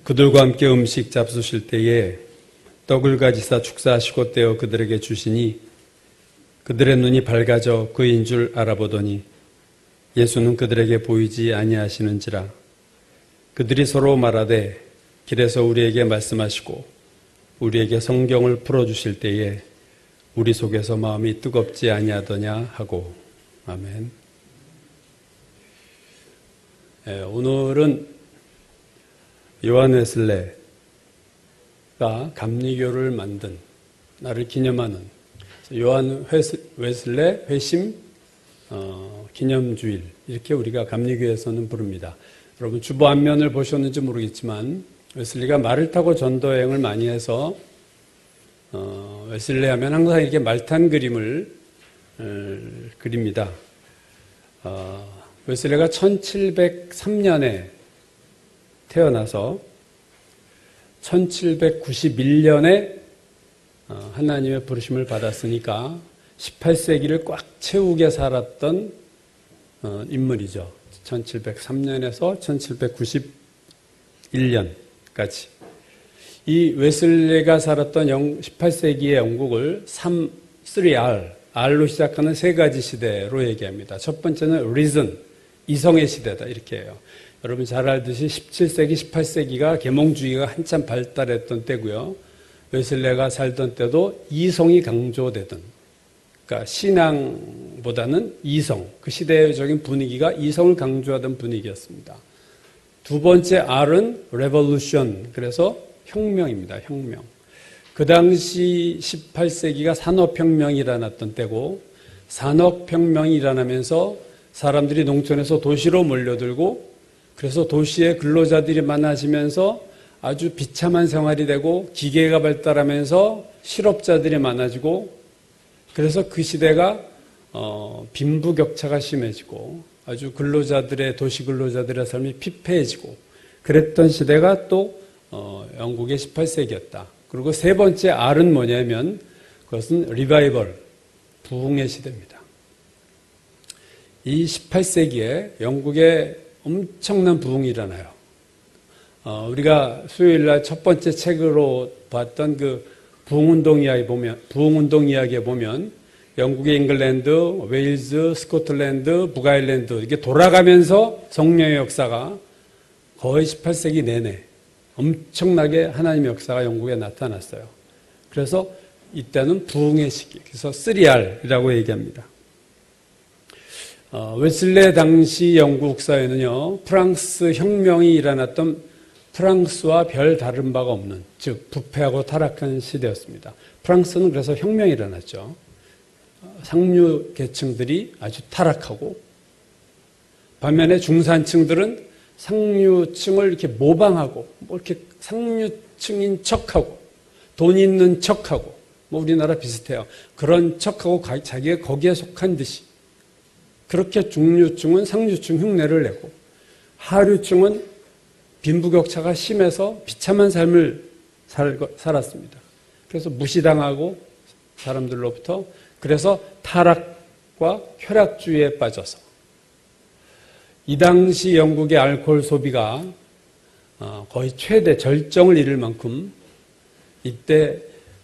그들과 함께 음식 잡수실 때에 떡을 가지사 축사하시고 떼어 그들에게 주시니 그들의 눈이 밝아져 그인 줄 알아보더니 예수는 그들에게 보이지 아니하시는지라. 그들이 서로 말하되 길에서 우리에게 말씀하시고 우리에게 성경을 풀어주실 때에 우리 속에서 마음이 뜨겁지 아니하더냐 하고. 아멘. 오늘은 요한 웨슬레가 감리교를 만든 날을 기념하는 요한 웨슬레 회심 기념주일, 이렇게 우리가 감리교에서는 부릅니다. 여러분 주보 앞면을 보셨는지 모르겠지만 웨슬리가 말을 타고 전도여행을 많이 해서 웨슬레 하면 항상 이렇게 말 탄 그림을 그립니다. 웨슬레가 1703년에 태어나서 1791년에 하나님의 부르심을 받았으니까 18세기를 꽉 채우게 살았던 인물이죠. 1703년에서 1791년까지. 이 웨슬레가 살았던 18세기의 영국을 3R, R로 시작하는 세 가지 시대로 얘기합니다. 첫 번째는 reason, 이성의 시대다, 이렇게 해요. 여러분 잘 알듯이 17세기, 18세기가 계몽주의가 한참 발달했던 때고요. 웨슬레가 살던 때도 이성이 강조되던, 그러니까 신앙보다는 이성, 그 시대적인 분위기가 이성을 강조하던 분위기였습니다. 두 번째 R은 revolution, 그래서 혁명입니다. 혁명. 그 당시 18세기가 산업혁명이 일어났던 때고, 산업혁명이 일어나면서 사람들이 농촌에서 도시로 몰려들고, 그래서 도시에 근로자들이 많아지면서 아주 비참한 생활이 되고, 기계가 발달하면서 실업자들이 많아지고, 그래서 그 시대가 빈부격차가 심해지고 아주 근로자들의, 도시 근로자들의 삶이 피폐해지고 그랬던 시대가 또 영국의 18세기였다. 그리고 세 번째 R은 뭐냐면 그것은 리바이벌, 부흥의 시대입니다. 이 18세기에 영국에 엄청난 부흥이 일어나요. 우리가 수요일날 첫 번째 책으로 봤던 그 부흥운동 이야기에 보면 영국의 잉글랜드, 웨일즈, 스코틀랜드, 북아일랜드 이게 돌아가면서 성령의 역사가 거의 18세기 내내 엄청나게 하나님의 역사가 영국에 나타났어요. 그래서 이때는 부흥의 시기, 그래서 3R이라고 얘기합니다. 웨슬레 당시 영국 사회는요, 프랑스 혁명이 일어났던 프랑스와 별 다른 바가 없는, 즉 부패하고 타락한 시대였습니다. 프랑스는 그래서 혁명이 일어났죠. 상류 계층들이 아주 타락하고, 반면에 중산층들은 상류층을 이렇게 모방하고, 이렇게 상류층인 척하고, 돈 있는 척하고, 우리나라 비슷해요. 그런 척하고 자기가 거기에 속한 듯이, 그렇게 중류층은 상류층 흉내를 내고, 하류층은 빈부격차가 심해서 비참한 삶을 살았습니다. 그래서 무시당하고 사람들로부터, 그래서 타락과 쾌락주의에 빠져서 이 당시 영국의 알코올 소비가 거의 최대 절정을 이룰 만큼 이때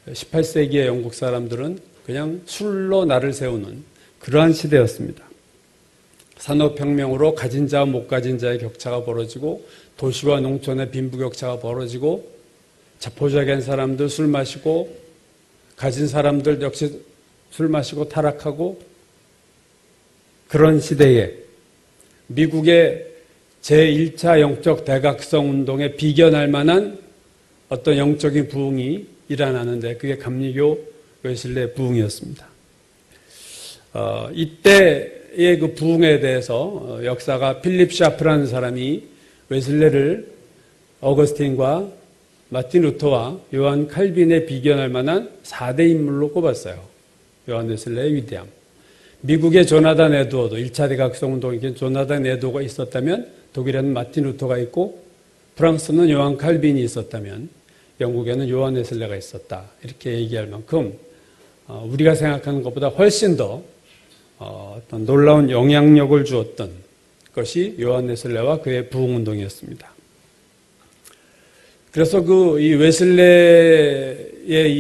18세기의 영국 사람들은 그냥 술로 날을 세우는 그러한 시대였습니다. 산업혁명으로 가진 자와 못 가진 자의 격차가 벌어지고 도시와 농촌의 빈부격차가 벌어지고 자포자기한 사람들 술 마시고 가진 사람들 역시 술 마시고 타락하고, 그런 시대에 미국의 제1차 영적 대각성 운동에 비견할 만한 어떤 영적인 부흥이 일어나는데 그게 감리교 웨슬레 부흥이었습니다. 이때의 그 부흥에 대해서 역사가 필립 샤프라는 사람이 웨슬레를 어거스틴과 마틴 루터와 요한 칼빈에 비견할 만한 4대 인물로 꼽았어요. 요한 웨슬레의 위대함. 미국의 조나단 에드워드, 1차 대각성 운동에 조나단 에드워드가 있었다면, 독일에는 마틴 루터가 있고, 프랑스는 요한 칼빈이 있었다면, 영국에는 요한 웨슬레가 있었다. 이렇게 얘기할 만큼 우리가 생각하는 것보다 훨씬 더 어떤 놀라운 영향력을 주었던 것이 요한 웨슬레와 그의 부흥운동이었습니다. 그래서 이 웨슬레의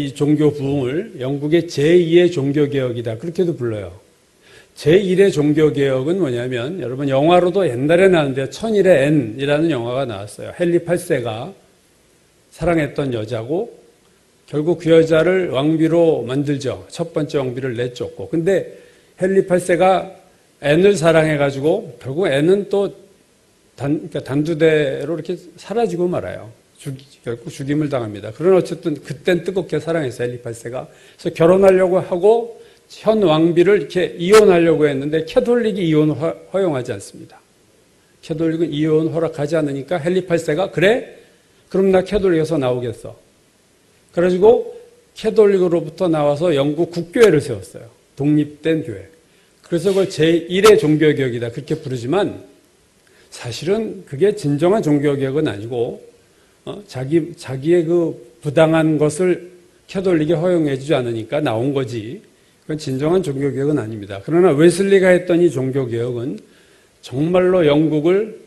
이 종교 부흥을 영국의 제2의 종교개혁이다. 그렇게도 불러요. 제1의 종교개혁은 뭐냐면, 여러분 영화로도 옛날에 나왔는데, 천일의 앤이라는 영화가 나왔어요. 헨리 8세가 사랑했던 여자고, 결국 그 여자를 왕비로 만들죠. 첫 번째 왕비를 내쫓고. 근데 헨리 8세가 앤을 사랑해가지고, 결국 앤은 또 그러니까 단두대로 이렇게 사라지고 말아요. 결국 죽임을 당합니다. 그러나 어쨌든 그땐 뜨겁게 사랑했어요. 헨리 8세가. 그래서 결혼하려고 하고 현 왕비를 이렇게 이혼하려고 했는데 캐톨릭이 이혼을 허용하지 않습니다. 캐톨릭은 이혼 허락하지 않으니까 헨리 8세가 그래? 그럼 나 캐톨릭에서 나오겠어. 그래가지고 캐톨릭으로부터 나와서 영국 국교회를 세웠어요. 독립된 교회. 그래서 그걸 제1의 종교개혁이다. 그렇게 부르지만 사실은 그게 진정한 종교개혁은 아니고 자기의 그 부당한 것을 캐톨릭이 허용해주지 않으니까 나온 거지. 그건 진정한 종교개혁은 아닙니다. 그러나 웨슬리가 했던 이 종교개혁은 정말로 영국을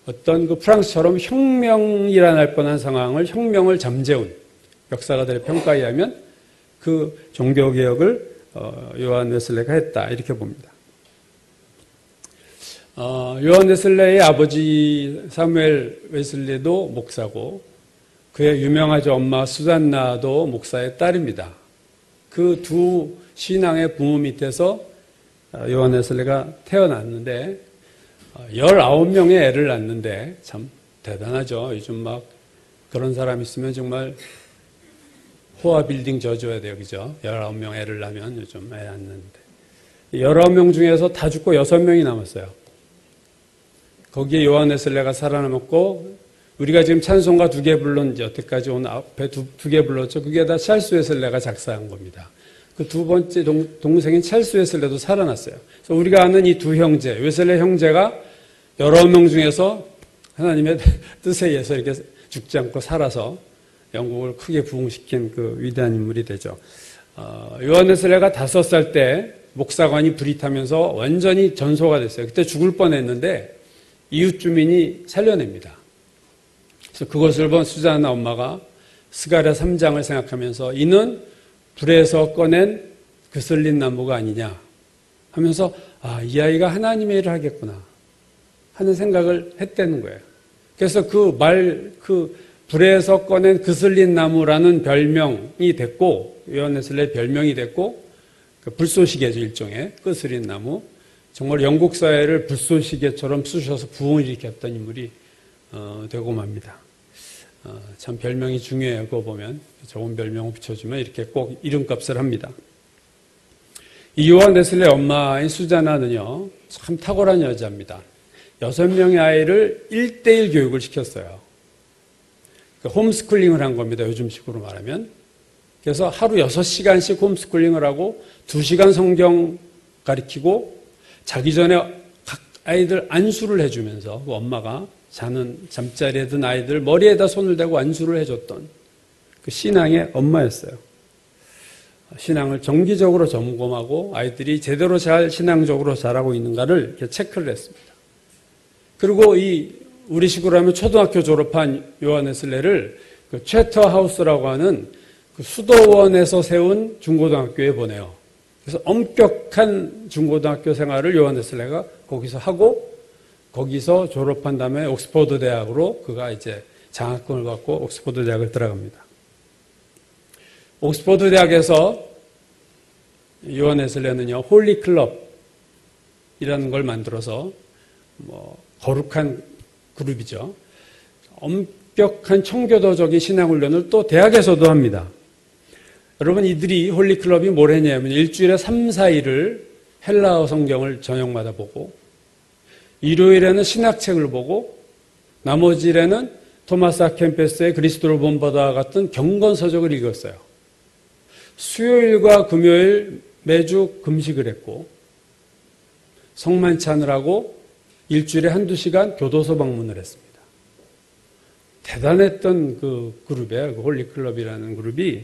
어떤 그 프랑스처럼 혁명이 일어날 뻔한 상황을 혁명을 잠재운 역사가들의 평가에 의하면 그 종교개혁을 요한 웨슬레가 했다. 이렇게 봅니다. 요한 웨슬레의 아버지 사무엘 웨슬레도 목사고 그의 유명하죠. 엄마 수잔나도 목사의 딸입니다. 그 두 신앙의 부모 밑에서 요한 웨슬레가 태어났는데 19명의 애를 낳는데 참 대단하죠. 요즘 막 그런 사람 있으면 정말 호화 빌딩 져줘야 돼요. 그죠? 19명 애를 낳으면 요즘 애 낳는데 19명 중에서 다 죽고 6명이 남았어요. 거기에 요한 웨슬레가 살아남았고 우리가 지금 찬송가 2개 불렀는지 여태까지 오늘 앞에 2개 불렀죠. 그게 다 찰스 웨슬레가 작사한 겁니다. 그 두 번째 동생인 찰스 웨슬레도 살아났어요. 그래서 우리가 아는 이 두 형제, 웨슬레 형제가 여러 명 중에서 하나님의 뜻에 의해서 이렇게 죽지 않고 살아서 영국을 크게 부흥시킨 그 위대한 인물이 되죠. 요한 웨슬레가 5살 때 목사관이 불이 타면서 완전히 전소가 됐어요. 그때 죽을 뻔했는데 이웃 주민이 살려냅니다. 그래서 그것을 본 수잔나 엄마가 스가랴 3장을 생각하면서 이는 불에서 꺼낸 그슬린 나무가 아니냐 하면서 이 아이가 하나님의 일을 하겠구나 하는 생각을 했다는 거예요. 그래서 그 불에서 꺼낸 그슬린 나무라는 별명이 됐고 요한 웨슬레의 별명이 됐고 그 불쏘시개죠. 일종의 그슬린 나무. 정말 영국 사회를 불쏘시개처럼 쑤셔서 부흥을 일으켰던 인물이 되고 맙니다. 참 별명이 중요해요. 그거 보면 좋은 별명을 붙여주면 이렇게 꼭 이름값을 합니다. 이 요한 웨슬레의 엄마인 수자나는요 참 탁월한 여자입니다. 6명의 아이를 1:1 교육을 시켰어요. 홈스쿨링을 한 겁니다. 요즘식으로 말하면. 그래서 하루 6시간씩 홈스쿨링을 하고 2시간 성경 가르치고 자기 전에 각 아이들 안수를 해주면서 그 엄마가 자는 잠자리에 든 아이들 머리에다 손을 대고 안수를 해줬던 그 신앙의 엄마였어요. 신앙을 정기적으로 점검하고 아이들이 제대로 잘 신앙적으로 자라고 있는가를 이렇게 체크를 했습니다. 그리고 우리식으로 하면 초등학교 졸업한 요한 웨슬레를 그 채터하우스라고 하는 그 수도원에서 세운 중고등학교에 보내요. 그래서 엄격한 중고등학교 생활을 요한 웨슬레가 거기서 하고 거기서 졸업한 다음에 옥스퍼드 대학으로 그가 이제 장학금을 받고 옥스퍼드 대학을 들어갑니다. 옥스퍼드 대학에서 요한 웨슬레는요 홀리 클럽이라는 걸 만들어서 거룩한 그룹이죠. 엄격한 청교도적인 신앙훈련을 또 대학에서도 합니다. 여러분 이들이 홀리 클럽이 뭘 했냐면 일주일에 3, 4일을 헬라어 성경을 저녁마다 보고 일요일에는 신학책을 보고 나머지 일에는 토마스 아켄페스의 그리스도를 본받아 같은 경건서적을 읽었어요. 수요일과 금요일 매주 금식을 했고 성만찬을 하고 일주일에 1-2시간 교도소 방문을 했습니다. 대단했던 그 그룹이에요. 그 홀리클럽이라는 그룹이.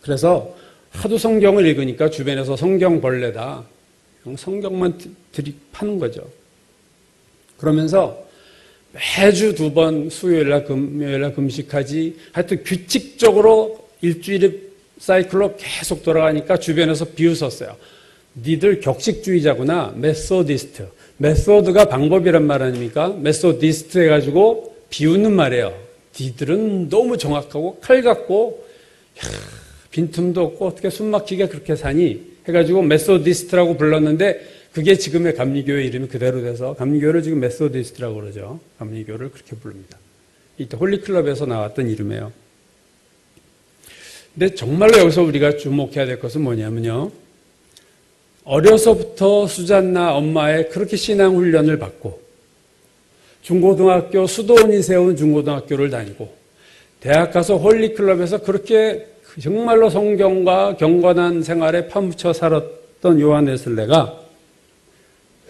그래서 하도 성경을 읽으니까 주변에서 성경벌레다. 성경만 파는 거죠. 그러면서 매주 2번 수요일날 금요일날 금식하지 하여튼 규칙적으로 일주일에 사이클로 계속 돌아가니까 주변에서 비웃었어요. 니들 격식주의자구나. 메소디스트. 메소드가 방법이란 말 아닙니까? 메소디스트 해가지고 비웃는 말이에요. 니들은 너무 정확하고 칼 같고 빈틈도 없고 어떻게 숨막히게 그렇게 사니? 해가지고 메소디스트라고 불렀는데 그게 지금의 감리교회 이름이 그대로 돼서 감리교회를 지금 메소디스트라고 그러죠. 감리교를 그렇게 부릅니다. 이때 홀리클럽에서 나왔던 이름이에요. 근데 정말로 여기서 우리가 주목해야 될 것은 뭐냐면요. 어려서부터 수잔나 엄마의 그렇게 신앙 훈련을 받고 중고등학교 수도원이 세운 중고등학교를 다니고 대학 가서 홀리클럽에서 그렇게 정말로 성경과 경건한 생활에 파묻혀 살았던 요한 웨슬레가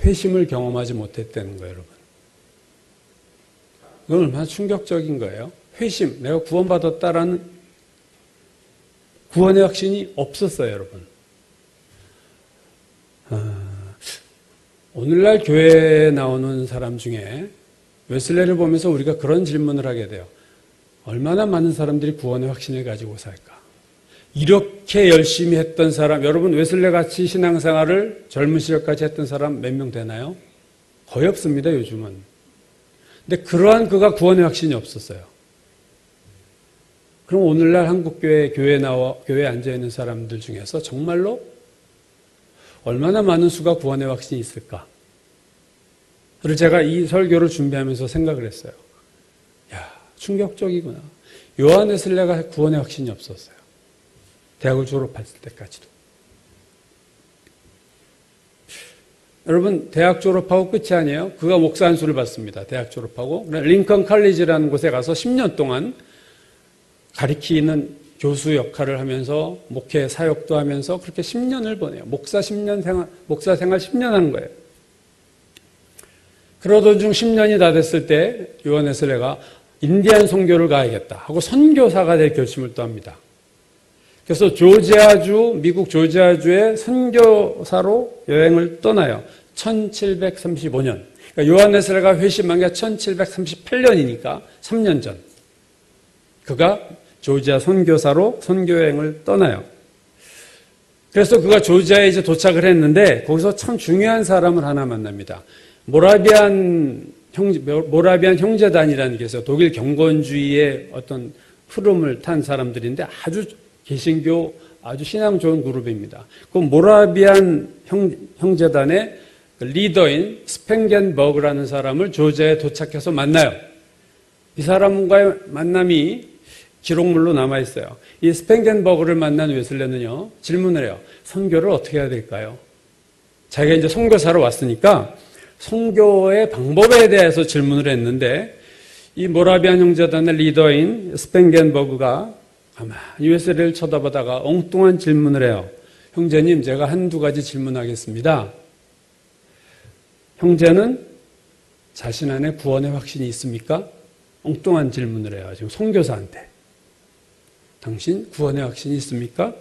회심을 경험하지 못했다는 거예요, 여러분. 이건 얼마나 충격적인 거예요. 회심, 내가 구원받았다라는 구원의 확신이 없었어요, 여러분. 오늘날 교회에 나오는 사람 중에 웨슬레를 보면서 우리가 그런 질문을 하게 돼요. 얼마나 많은 사람들이 구원의 확신을 가지고 살까? 이렇게 열심히 했던 사람, 여러분 웨슬레 같이 신앙생활을 젊은 시절까지 했던 사람 몇 명 되나요? 거의 없습니다, 요즘은. 근데 그러한 그가 구원의 확신이 없었어요. 그럼 오늘날 한국교회, 교회에 앉아있는 사람들 중에서 정말로 얼마나 많은 수가 구원의 확신이 있을까? 그래서 제가 이 설교를 준비하면서 생각을 했어요. 야, 충격적이구나. 요한 웨슬레가 구원의 확신이 없었어요. 대학을 졸업했을 때까지도. 여러분, 대학 졸업하고 끝이 아니에요. 그가 목사 안수를 받습니다. 대학 졸업하고. 링컨 칼리지라는 곳에 가서 10년 동안 가리키는 교수 역할을 하면서 목회 사역도 하면서 그렇게 10년을 보내요. 목사 생활 10년 한 거예요. 그러던 중 10년이 다 됐을 때 요한 웨슬레가 인디안 선교를 가야겠다 하고 선교사가 될 결심을 또 합니다. 그래서 미국 조지아주의 선교사로 여행을 떠나요. 1735년. 그러니까 요한 웨슬레가 회심한 게 1738년이니까 3년 전. 그가 조지아 선교사로 선교여행을 떠나요. 그래서 그가 조지아에 이제 도착을 했는데 거기서 참 중요한 사람을 하나 만납니다. 모라비안 형제단이라는 게 있어요. 독일 경건주의의 어떤 흐름을 탄 사람들인데 아주 개신교 아주 신앙 좋은 그룹입니다. 그 모라비안 형제단의 리더인 스팽겐버그라는 사람을 조지아에 도착해서 만나요. 이 사람과의 만남이 기록물로 남아있어요. 이 스팽겐버그를 만난 웨슬레는요, 질문을 해요. 선교를 어떻게 해야 될까요? 자기가 이제 선교사로 왔으니까 선교의 방법에 대해서 질문을 했는데 이 모라비안 형제단의 리더인 스팽겐버그가 가만히 웨슬레를 쳐다보다가 엉뚱한 질문을 해요. 형제님, 제가 한두 가지 질문하겠습니다. 형제는 자신 안에 구원의 확신이 있습니까? 엉뚱한 질문을 해요. 지금 선교사한테. 당신 구원의 확신이 있습니까?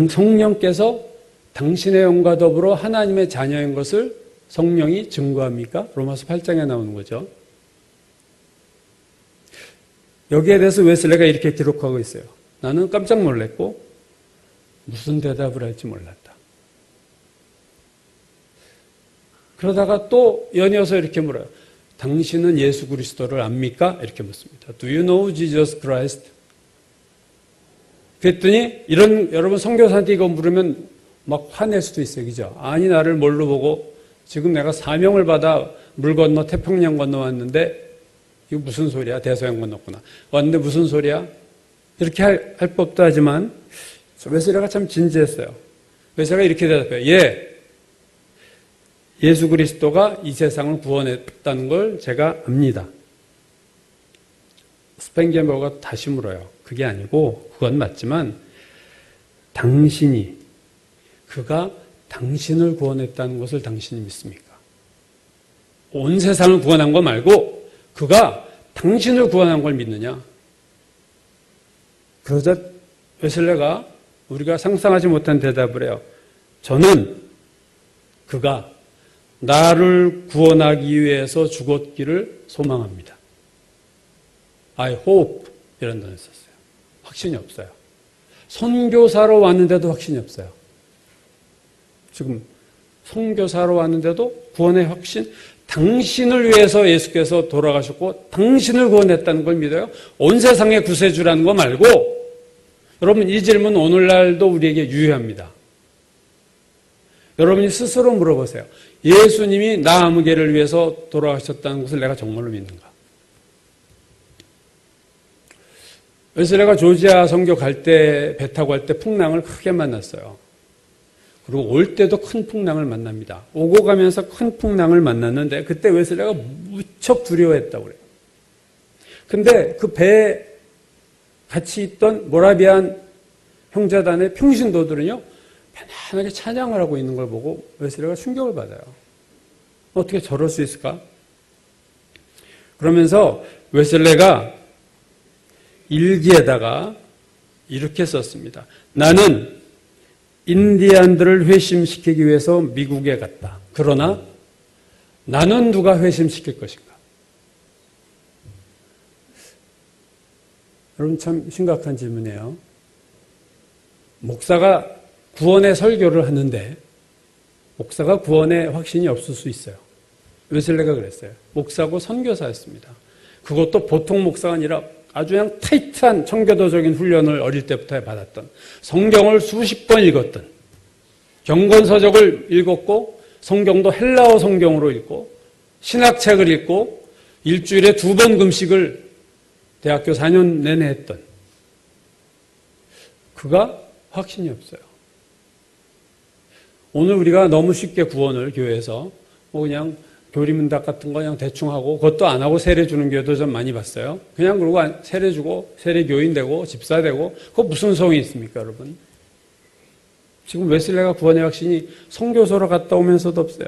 성령께서 당신의 영과 더불어 하나님의 자녀인 것을 성령이 증거합니까? 로마서 8장에 나오는 거죠. 여기에 대해서 웨슬레가 이렇게 기록하고 있어요. 나는 깜짝 놀랐고 무슨 대답을 할지 몰랐다. 그러다가 또 연이어서 이렇게 물어요. 당신은 예수 그리스도를 압니까? 이렇게 묻습니다. Do you know Jesus Christ? 그랬더니 여러분 선교사한테 이거 물으면 막 화낼 수도 있어요. 그죠? 아니 나를 뭘로 보고 지금 내가 사명을 받아 물 건너 태평양 건너왔는데 이거 무슨 소리야? 대서양 건넜구나. 왔는데 무슨 소리야? 이렇게 할 법도 하지만 웨슬레가 참 진지했어요. 웨슬레가 이렇게 대답해요. 예수 그리스도가 이 세상을 구원했다는 걸 제가 압니다. 스팽겐버그가 다시 물어요. 그게 아니고 그건 맞지만 그가 당신을 구원했다는 것을 당신이 믿습니까? 온 세상을 구원한 거 말고 그가 당신을 구원한 걸 믿느냐? 그러자 웨슬레가 우리가 상상하지 못한 대답을 해요. 저는 그가 나를 구원하기 위해서 죽었기를 소망합니다. I hope 이런 단어 썼어요. 확신이 없어요. 선교사로 왔는데도 확신이 없어요. 지금 선교사로 왔는데도 구원의 확신, 당신을 위해서 예수께서 돌아가셨고 당신을 구원했다는 걸 믿어요? 온 세상의 구세주라는 거 말고. 여러분, 이 질문 오늘날도 우리에게 유효합니다. 여러분이 스스로 물어보세요. 예수님이 나 아무개를 위해서 돌아가셨다는 것을 내가 정말로 믿는가? 웨슬레가 조지아 선교 갈 때, 배 타고 갈 때 풍랑을 크게 만났어요. 그리고 올 때도 큰 풍랑을 만납니다. 오고 가면서 큰 풍랑을 만났는데 그때 웨슬레가 무척 두려워했다고 그래요. 근데 그 배에 같이 있던 모라비안 형제단의 평신도들은요, 편안하게 찬양을 하고 있는 걸 보고 웨슬레가 충격을 받아요. 어떻게 저럴 수 있을까? 그러면서 웨슬레가 일기에다가 이렇게 썼습니다. 나는 인디안들을 회심시키기 위해서 미국에 갔다. 그러나 나는 누가 회심시킬 것인가? 여러분, 참 심각한 질문이에요. 목사가 구원의 설교를 하는데 목사가 구원의 확신이 없을 수 있어요. 웨슬레가 그랬어요. 목사고 선교사였습니다. 그것도 보통 목사가 아니라 아주 그냥 타이트한 청교도적인 훈련을 어릴 때부터 받았던, 성경을 수십 번 읽었던, 경건서적을 읽었고 성경도 헬라어 성경으로 읽고 신학책을 읽고 일주일에 2번 금식을 대학교 4년 내내 했던 그가 확신이 없어요. 오늘 우리가 너무 쉽게 구원을 교회에서 그냥 교리문답 같은 거 그냥 대충 하고 그것도 안 하고 세례 주는 교회도 좀 많이 봤어요. 그냥 그러고 세례 주고 세례 교인 되고 집사 되고 그거 무슨 소용이 있습니까, 여러분? 지금 웨슬레가 구원의 확신이 선교소로 갔다 오면서도 없어요.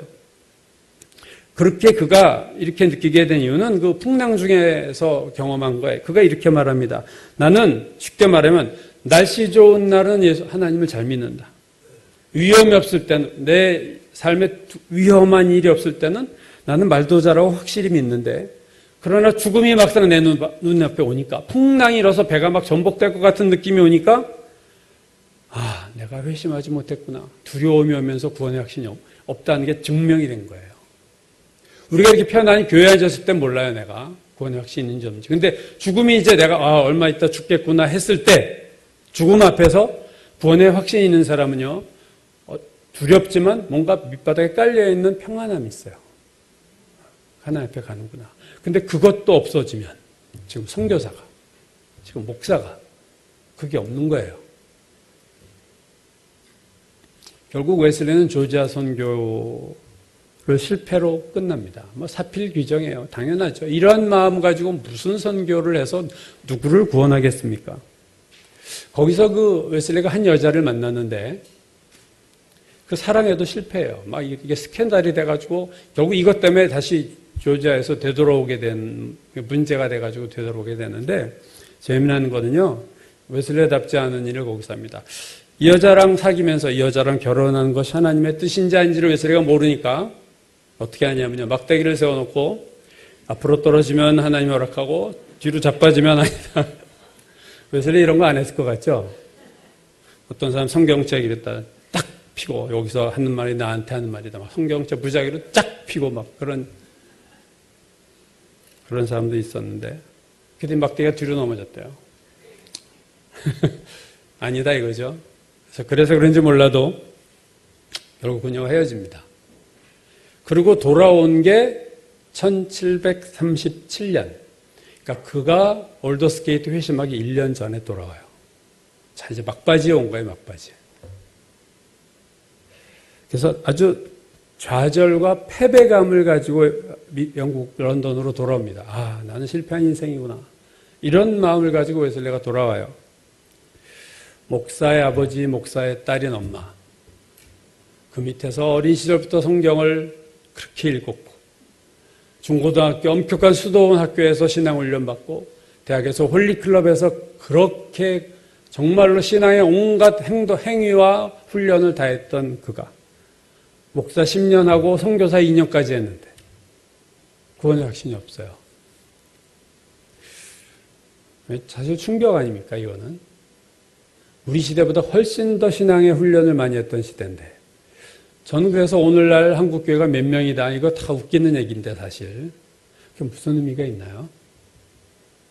그렇게 그가 이렇게 느끼게 된 이유는 그 풍랑 중에서 경험한 거예요. 그가 이렇게 말합니다. 나는 쉽게 말하면 날씨 좋은 날은 하나님을 잘 믿는다. 위험이 없을 때는, 내 삶에 위험한 일이 없을 때는 나는 말도 잘하고 확실히 믿는데, 그러나 죽음이 막상 내 눈앞에 오니까, 풍랑이 일어서 배가 막 전복될 것 같은 느낌이 오니까 내가 회심하지 못했구나. 두려움이 오면서 구원의 확신이 없다는 게 증명이 된 거예요. 우리가 이렇게 편안히 교회에 앉았을 땐 몰라요, 내가 구원의 확신이 있는지 없는지. 근데 죽음이 이제 내가 얼마 있다 죽겠구나 했을 때, 죽음 앞에서 구원의 확신이 있는 사람은요, 두렵지만 뭔가 밑바닥에 깔려있는 평안함이 있어요. 하나님 앞에 가는구나. 근데 그것도 없어지면 지금 선교사가, 지금 목사가 그게 없는 거예요. 결국 웨슬레는 조지아 선교를 실패로 끝납니다. 사필 규정이에요. 당연하죠. 이러한 마음 가지고 무슨 선교를 해서 누구를 구원하겠습니까? 거기서 그 웨슬레가 한 여자를 만났는데 그 사랑에도 실패해요. 막 이게 스캔들이 돼가지고 결국 이것 때문에 다시 조지아에서 되돌아오게 된, 문제가 돼가지고 되돌아오게 되는데, 재미난 거는요, 웨슬레답지 않은 일을 거기서 합니다. 이 여자랑 사귀면서 이 여자랑 결혼하는 것이 하나님의 뜻인지 아닌지를 웨슬레가 모르니까 어떻게 하냐면요, 막대기를 세워놓고 앞으로 떨어지면 하나님이 허락하고 뒤로 자빠지면 아니다. 웨슬레 이런 거 안 했을 것 같죠? 어떤 사람 성경책 이랬다 딱 피고, 여기서 하는 말이 나한테 하는 말이다, 막 성경책 무작위로 쫙 피고 막 그런 사람도 있었는데, 그때 막대기가 뒤로 넘어졌대요. 아니다 이거죠. 그래서 그런지 몰라도 결국 그녀가 헤어집니다. 그리고 돌아온 게 1737년. 그러니까 그가 올더스게이트 회심하기 1년 전에 돌아와요. 자, 이제 막바지에 온 거예요, 막바지. 그래서 아주 좌절과 패배감을 가지고 영국 런던으로 돌아옵니다. 나는 실패한 인생이구나. 이런 마음을 가지고 웨슬레가 돌아와요. 목사의 아버지, 목사의 딸인 엄마. 그 밑에서 어린 시절부터 성경을 그렇게 읽었고, 중고등학교 엄격한 수도원 학교에서 신앙훈련 받고, 대학에서 홀리클럽에서 그렇게 정말로 신앙의 온갖 행위와 훈련을 다했던 그가 목사 10년 하고 선교사 2년까지 했는데 구원의 확신이 없어요. 사실 충격 아닙니까, 이거는? 우리 시대보다 훨씬 더 신앙의 훈련을 많이 했던 시대인데. 저는 그래서 오늘날 한국교회가 몇 명이다, 이거 다 웃기는 얘기인데 사실. 그게 무슨 의미가 있나요?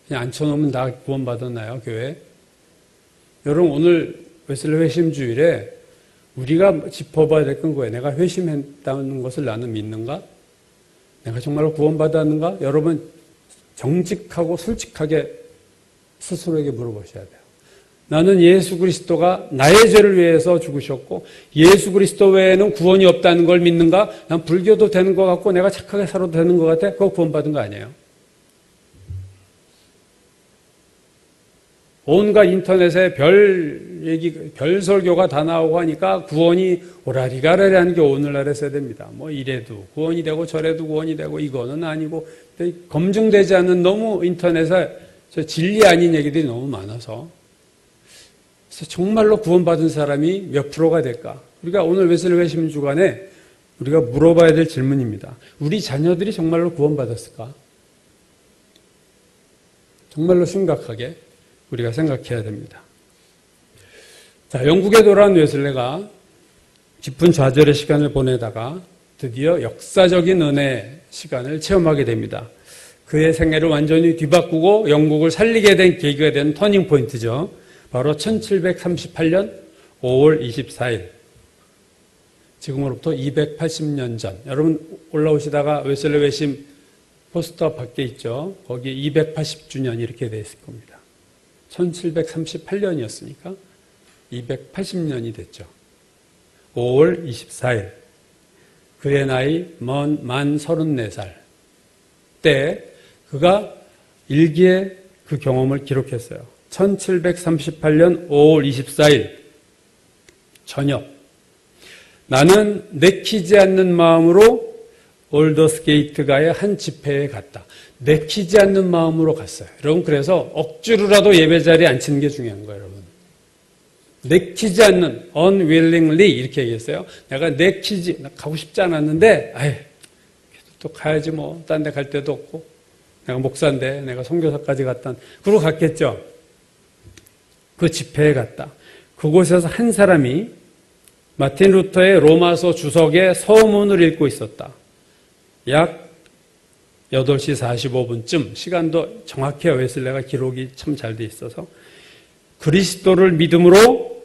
그냥 앉혀놓으면 다 구원받았나요, 교회? 여러분, 오늘 웨슬리 회심주일에 우리가 짚어봐야 될 건 거예요. 내가 회심했다는 것을 나는 믿는가? 내가 정말로 구원받았는가? 여러분, 정직하고 솔직하게 스스로에게 물어보셔야 돼요. 나는 예수 그리스도가 나의 죄를 위해서 죽으셨고 예수 그리스도 외에는 구원이 없다는 걸 믿는가? 난 불교도 되는 것 같고 내가 착하게 살아도 되는 것 같아? 그거 구원받은 거 아니에요? 온갖 인터넷에 별 얘기, 별 설교가 다 나오고 하니까 구원이 오라리가라리 하는 게 오늘날의 세대입니다. 뭐 이래도 구원이 되고 저래도 구원이 되고 이거는 아니고 검증되지 않는 너무 인터넷에 진리 아닌 얘기들이 너무 많아서 그래서 정말로 구원받은 사람이 몇 프로가 될까? 우리가 오늘 웨슬리 회심 주간에 우리가 물어봐야 될 질문입니다. 우리 자녀들이 정말로 구원받았을까? 정말로 심각하게 우리가 생각해야 됩니다. 자, 영국에 돌아온 웨슬리가 깊은 좌절의 시간을 보내다가 드디어 역사적인 은혜의 시간을 체험하게 됩니다. 그의 생애를 완전히 뒤바꾸고 영국을 살리게 된 계기가 된 터닝 포인트죠. 바로 1738년 5월 24일. 지금으로부터 280년 전. 여러분 올라오시다가 웨슬리 회심 포스터 밖에 있죠. 거기에 280주년 이렇게 되어 있을 겁니다. 1738년이었으니까 280년이 됐죠. 5월 24일. 그의 나이 만 34살 때 그가 일기에 그 경험을 기록했어요. 1738년 5월 24일 저녁 나는 내키지 않는 마음으로 올더스게이트가의 한 집회에 갔다. 내키지 않는 마음으로 갔어요. 여러분 그래서 억지로라도 예배 자리에 앉히는 게 중요한 거예요. 여러분. 내키지 않는 unwillingly 이렇게 얘기했어요. 내가 가고 싶지 않았는데 또 가야지 뭐 딴 데 갈 데도 없고 내가 목사인데 내가 선교사까지 갔다 그러고 갔겠죠. 그 집회에 갔다. 그곳에서 한 사람이 마틴 루터의 로마서 주석의 서문을 읽고 있었다. 약 8시 45분쯤 시간도 정확해요. 웨슬리가 기록이 참 잘 돼 있어서 그리스도를 믿음으로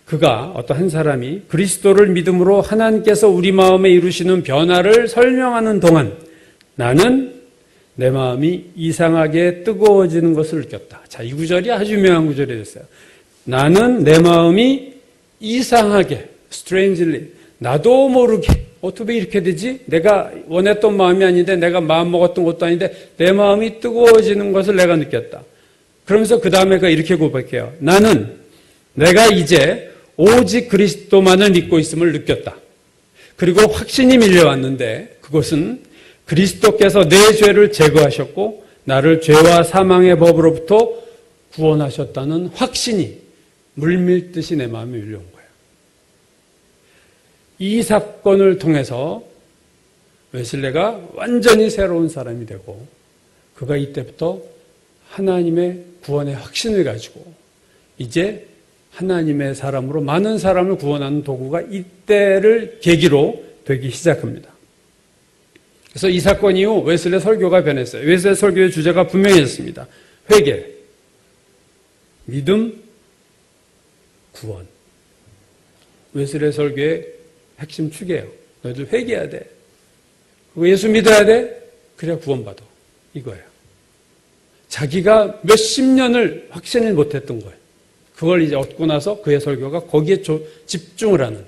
그가 어떤 한 사람이 그리스도를 믿음으로 하나님께서 우리 마음에 이루시는 변화를 설명하는 동안 나는 내 마음이 이상하게 뜨거워지는 것을 느꼈다. 자, 이 구절이 아주 유명한 구절이 됐어요. 나는 내 마음이 이상하게, strangely, 나도 모르게 어떻게 이렇게 되지? 내가 원했던 마음이 아닌데 내가 마음 먹었던 것도 아닌데 내 마음이 뜨거워지는 것을 내가 느꼈다. 그러면서 그 다음에 그가 이렇게 고백해요. 나는 내가 이제 오직 그리스도만을 믿고 있음을 느꼈다. 그리고 확신이 밀려왔는데 그것은 그리스도께서 내 죄를 제거하셨고 나를 죄와 사망의 법으로부터 구원하셨다는 확신이 물밀듯이 내 마음에 밀려온 거예요. 이 사건을 통해서 웨슬리가 완전히 새로운 사람이 되고 그가 이때부터 하나님의 구원의 확신을 가지고 이제 하나님의 사람으로 많은 사람을 구원하는 도구가 이때를 계기로 되기 시작합니다. 그래서 이 사건 이후 웨슬리 설교가 변했어요. 웨슬리 설교의 주제가 분명해졌습니다. 회개, 믿음, 구원. 웨슬리 설교의 핵심 축이에요. 너희들 회개해야 돼. 그리고 예수 믿어야 돼. 그래야 구원받아. 이거예요. 자기가 몇십 년을 확신을 못했던 거예요. 그걸 이제 얻고 나서 그의 설교가 거기에 집중을 하는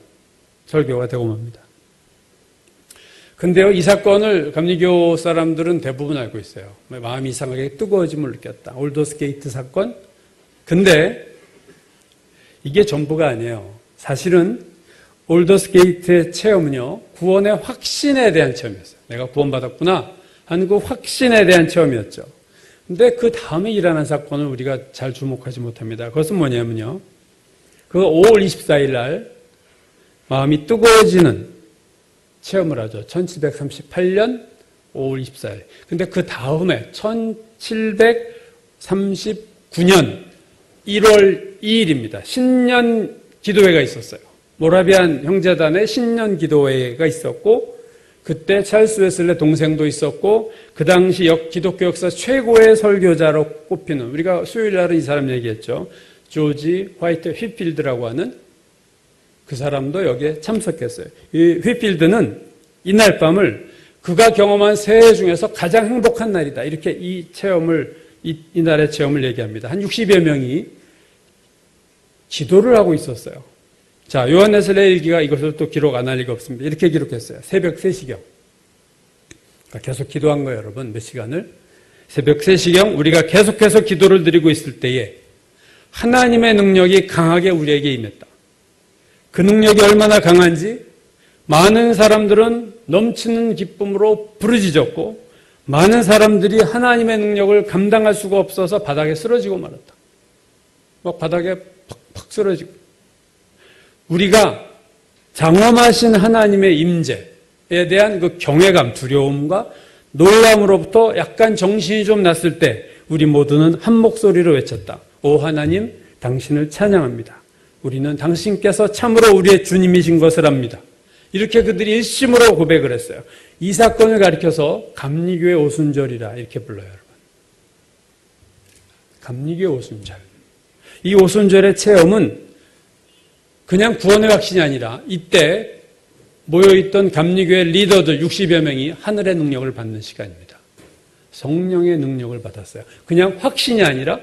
설교가 되고 맙니다. 근데요, 이 사건을 감리교 사람들은 대부분 알고 있어요. 마음이 이상하게 뜨거워짐을 느꼈다. 올더스게이트 사건. 근데 이게 전부가 아니에요. 사실은 올더스게이트의 체험은요, 구원의 확신에 대한 체험이었어요. 내가 구원받았구나 하는 그 확신에 대한 체험이었죠. 근데 그 다음에 일어난 사건을 우리가 잘 주목하지 못합니다. 그것은 뭐냐면요. 그 5월 24일 날 마음이 뜨거워지는 체험을 하죠. 1738년 5월 24일. 근데 그 다음에 1739년 1월 2일입니다. 신년 기도회가 있었어요. 모라비안 형제단의 신년 기도회가 있었고, 그때 찰스 웨슬레 동생도 있었고, 그 당시 기독교 역사 최고의 설교자로 꼽히는, 우리가 수요일 날은 이 사람 얘기했죠. 조지 화이트 휘필드라고 하는 그 사람도 여기에 참석했어요. 이 휘필드는 이날 밤을 그가 경험한 새해 중에서 가장 행복한 날이다. 이렇게 이 날의 체험을 얘기합니다. 한 60여 명이 기도를 하고 있었어요. 자, 요한 웨슬레의 일기가 이것을 또 기록 안 할 리가 없습니다. 이렇게 기록했어요. 새벽 3시경. 그러니까 계속 기도한 거예요, 여러분. 몇 시간을? 새벽 3시경 우리가 계속해서 기도를 드리고 있을 때에 하나님의 능력이 강하게 우리에게 임했다. 그 능력이 얼마나 강한지 많은 사람들은 넘치는 기쁨으로 부르짖었고, 많은 사람들이 하나님의 능력을 감당할 수가 없어서 바닥에 쓰러지고 말았다. 막 바닥에 팍팍 쓰러지고. 우리가 장엄하신 하나님의 임재에 대한 그 경외감, 두려움과 놀람으로부터 약간 정신이 좀 났을 때 우리 모두는 한 목소리로 외쳤다. 오 하나님, 당신을 찬양합니다. 우리는 당신께서 참으로 우리의 주님이신 것을 압니다. 이렇게 그들이 일심으로 고백을 했어요. 이 사건을 가리켜서 감리교의 오순절이라 이렇게 불러요, 여러분. 감리교의 오순절. 이 오순절의 체험은 그냥 구원의 확신이 아니라 이때 모여있던 감리교의 리더들 60여 명이 하늘의 능력을 받는 시간입니다. 성령의 능력을 받았어요. 그냥 확신이 아니라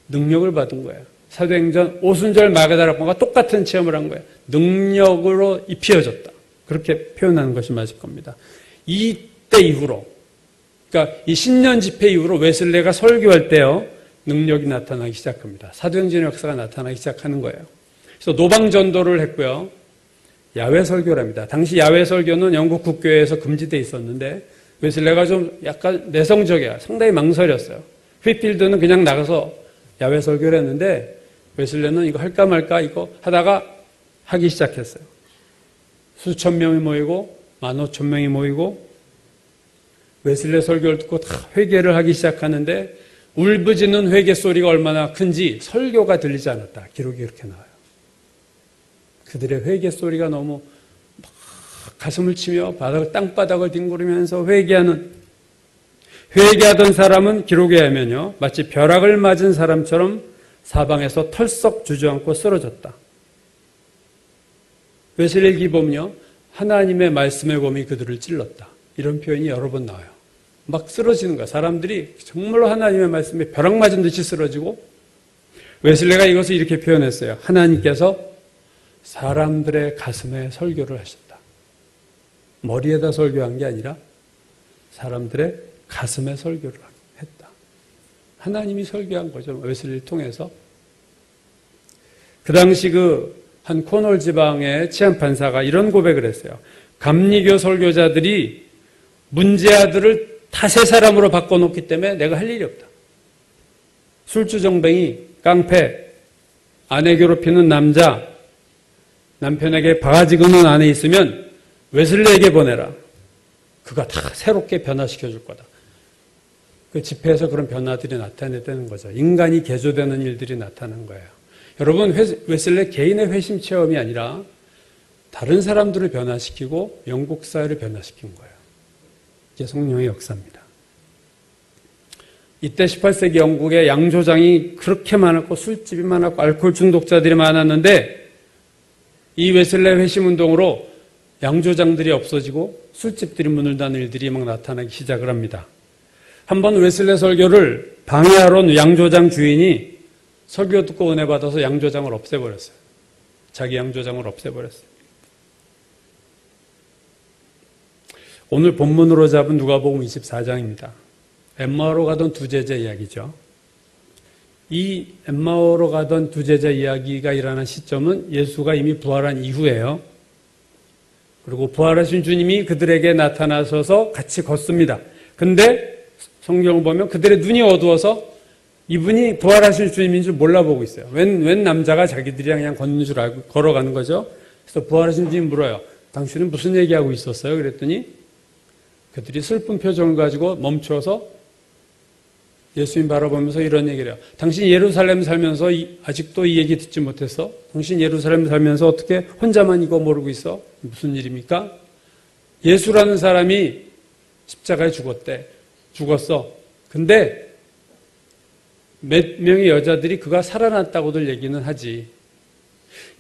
능력을 받은 거예요. 사도행전 오순절 마가다락방과 똑같은 체험을 한 거예요. 능력으로 입혀졌다. 그렇게 표현하는 것이 맞을 겁니다. 이때 이후로, 그러니까 이 신년 집회 이후로 웨슬레가 설교할 때요, 능력이 나타나기 시작합니다. 사도행전의 역사가 나타나기 시작하는 거예요. 그래서 노방전도를 했고요. 야외 설교랍니다. 당시 야외 설교는 영국 국교회에서 금지되어 있었는데 웨슬레가 좀 약간 내성적이야. 상당히 망설였어요. 휘필드는 그냥 나가서 야외 설교를 했는데 웨슬레는 이거 할까 말까 이거 하다가 하기 시작했어요. 수천 명이 모이고 15,000명이 모이고 웨슬레 설교를 듣고 다 회개를 하기 시작하는데 울부짖는 회개 소리가 얼마나 큰지 설교가 들리지 않았다. 기록이 그렇게 나와요. 그들의 회개 소리가 너무 막 가슴을 치며 땅바닥을 뒹구르면서 회개하던 사람은 기록에 하면요, 마치 벼락을 맞은 사람처럼 사방에서 털썩 주저앉고 쓰러졌다. 웨슬레기 보면요, 하나님의 말씀의 검이 그들을 찔렀다. 이런 표현이 여러 번 나와요. 막 쓰러지는 거야. 사람들이 정말로 하나님의 말씀에 벼락 맞은 듯이 쓰러지고, 웨슬레가 이것을 이렇게 표현했어요. 하나님께서 사람들의 가슴에 설교를 하셨다. 머리에다 설교한 게 아니라 사람들의 가슴에 설교를 했다. 하나님이 설교한 거죠. 웨슬리를 통해서. 그 당시 한 코널 지방의 치안 판사가 이런 고백을 했어요. 감리교 설교자들이 문제아들을 탓의 사람으로 바꿔놓기 때문에 내가 할 일이 없다. 술주정뱅이, 깡패, 아내 괴롭히는 남자, 남편에게 바가지 긁는 아내 있으면 웨슬레에게 보내라. 그가 다 새롭게 변화시켜줄 거다. 그 집회에서 그런 변화들이 나타내는 거죠. 인간이 개조되는 일들이 나타난 거예요. 여러분, 웨슬레 개인의 회심 체험이 아니라 다른 사람들을 변화시키고 영국 사회를 변화시킨 거예요. 이게 성령의 역사입니다. 이때 18세기 영국에 양조장이 그렇게 많았고 술집이 많았고 알코올 중독자들이 많았는데 이 웨슬레 회심운동으로 양조장들이 없어지고 술집들이 문을 닫는 일들이 막 나타나기 시작을 합니다. 한번 웨슬레 설교를 방해하러 온 양조장 주인이 설교 듣고 은혜 받아서 양조장을 없애버렸어요. 자기 양조장을 없애버렸어요. 오늘 본문으로 잡은 누가복음 24장입니다. 엠마오로 가던 두 제자 이야기죠. 이 엠마오로 가던 두 제자 이야기가 일어난 시점은 예수가 이미 부활한 이후예요. 그리고 부활하신 주님이 그들에게 나타나셔서 같이 걷습니다. 근데 성경을 보면 그들의 눈이 어두워서 이분이 부활하신 주님인 줄 몰라보고 있어요. 웬 남자가 자기들이랑 그냥 걷는 줄 알고 걸어가는 거죠. 그래서 부활하신 주님 물어요. 당신은 무슨 얘기하고 있었어요? 그랬더니 그들이 슬픈 표정을 가지고 멈춰서 예수님 바라보면서 이런 얘기를 해요. 당신 예루살렘 살면서 아직도 이 얘기 듣지 못했어? 당신 예루살렘 살면서 어떻게 혼자만 이거 모르고 있어? 무슨 일입니까? 예수라는 사람이 십자가에 죽었어. 근데 몇 명의 여자들이 그가 살아났다고들 얘기는 하지.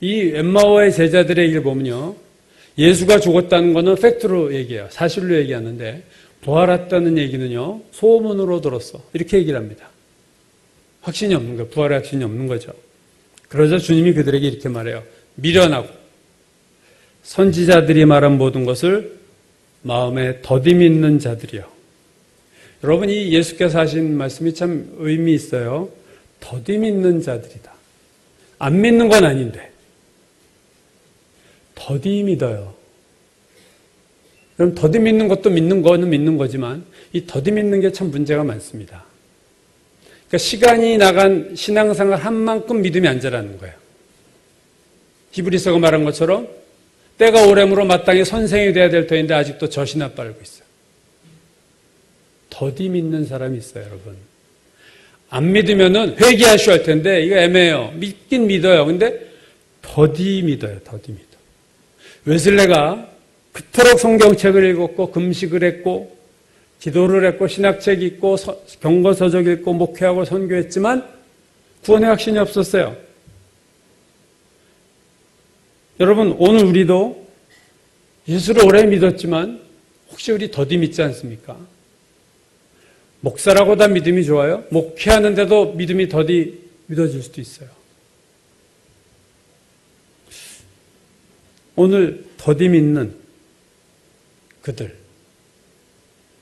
이 엠마오의 제자들의 얘기를 보면요. 예수가 죽었다는 것은 팩트로 얘기해요. 사실로 얘기하는데 부활했다는 얘기는요. 소문으로 들었어. 이렇게 얘기를 합니다. 확신이 없는 거예요. 부활의 확신이 없는 거죠. 그러자 주님이 그들에게 이렇게 말해요. 미련하고 선지자들이 말한 모든 것을 마음에 더디 믿는 자들이요. 여러분, 이 예수께서 하신 말씀이 참 의미 있어요. 더디 믿는 자들이다. 안 믿는 건 아닌데 더디 믿어요. 그럼 더디 믿는 것도 믿는 거는 믿는 거지만 이 더디 믿는 게 참 문제가 많습니다. 그러니까 시간이 나간 신앙생활 한 만큼 믿음이 안 자라는 거예요. 히브리서가 말한 것처럼 때가 오래므로 마땅히 선생이 돼야 될 터인데 아직도 젖이나 빨고 있어요. 더디 믿는 사람이 있어요, 여러분. 안 믿으면은 회개하셔야 할 텐데 이거 애매해요. 믿긴 믿어요. 근데 더디 믿어요. 더디 믿어. 웨슬레가 그토록 성경책을 읽었고 금식을 했고 기도를 했고 신학책 읽고 경고서적 읽고 목회하고 선교했지만 구원의 확신이 없었어요. 여러분, 오늘 우리도 예수를 오래 믿었지만 혹시 우리 더디 믿지 않습니까? 목사라고 다 믿음이 좋아요? 목회하는데도 믿음이 더디 믿어질 수도 있어요. 오늘 더디 믿는 그들.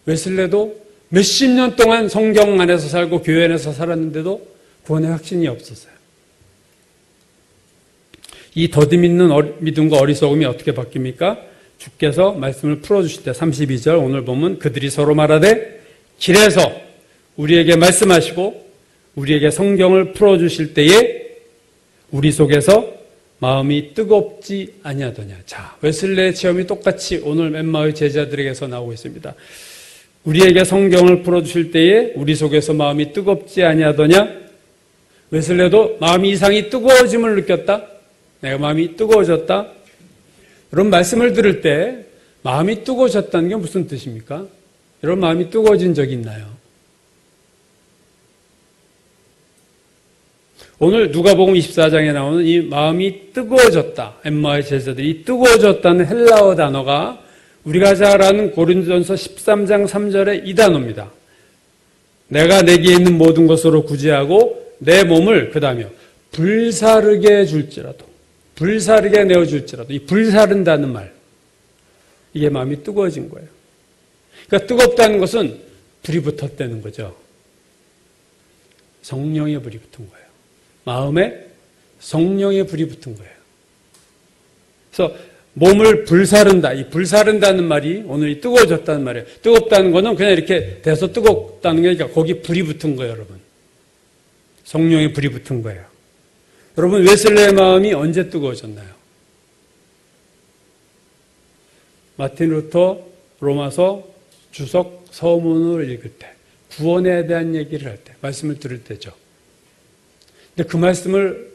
웨슬레도 몇십 년 동안 성경 안에서 살고 교회 안에서 살았는데도 구원의 확신이 없었어요. 이 더디 믿는 믿음과 어리석음이 어떻게 바뀝니까? 주께서 말씀을 풀어주실 때 32절 오늘 보면 그들이 서로 말하되 길에서 우리에게 말씀하시고 우리에게 성경을 풀어주실 때에 우리 속에서 마음이 뜨겁지 아니하더냐. 자, 웨슬레의 체험이 똑같이 오늘 엠마오의 제자들에게서 나오고 있습니다. 우리에게 성경을 풀어주실 때에 우리 속에서 마음이 뜨겁지 아니하더냐. 웨슬레도 마음이 이상이 뜨거워짐을 느꼈다. 내가 마음이 뜨거워졌다. 여러분, 말씀을 들을 때 마음이 뜨거워졌다는 게 무슨 뜻입니까? 여러분, 마음이 뜨거워진 적이 있나요? 오늘 누가복음 24장에 나오는 이 마음이 뜨거워졌다. 엠마오의 제자들이 뜨거워졌다는 헬라어 단어가 우리가 잘 아는 고린도전서 13장 3절의 이 단어입니다. 내가 내게 있는 모든 것으로 구제하고 내 몸을 그 다음에 불사르게 줄지라도 불사르게 내어줄지라도 이 불사른다는 말 이게 마음이 뜨거워진 거예요. 그러니까 뜨겁다는 것은 불이 붙었다는 거죠. 성령의 불이 붙은 거예요. 마음에 성령의 불이 붙은 거예요. 그래서 몸을 불사른다. 이 불사른다는 말이 오늘 이 뜨거워졌다는 말이에요. 뜨겁다는 거는 그냥 이렇게 돼서 뜨겁다는 게 아니라 거기 불이 붙은 거예요, 여러분. 성령의 불이 붙은 거예요. 여러분, 웨슬레의 마음이 언제 뜨거워졌나요? 마틴 루터 로마서 주석 서문을 읽을 때, 구원에 대한 얘기를 할 때, 말씀을 들을 때죠. 근데 그 말씀을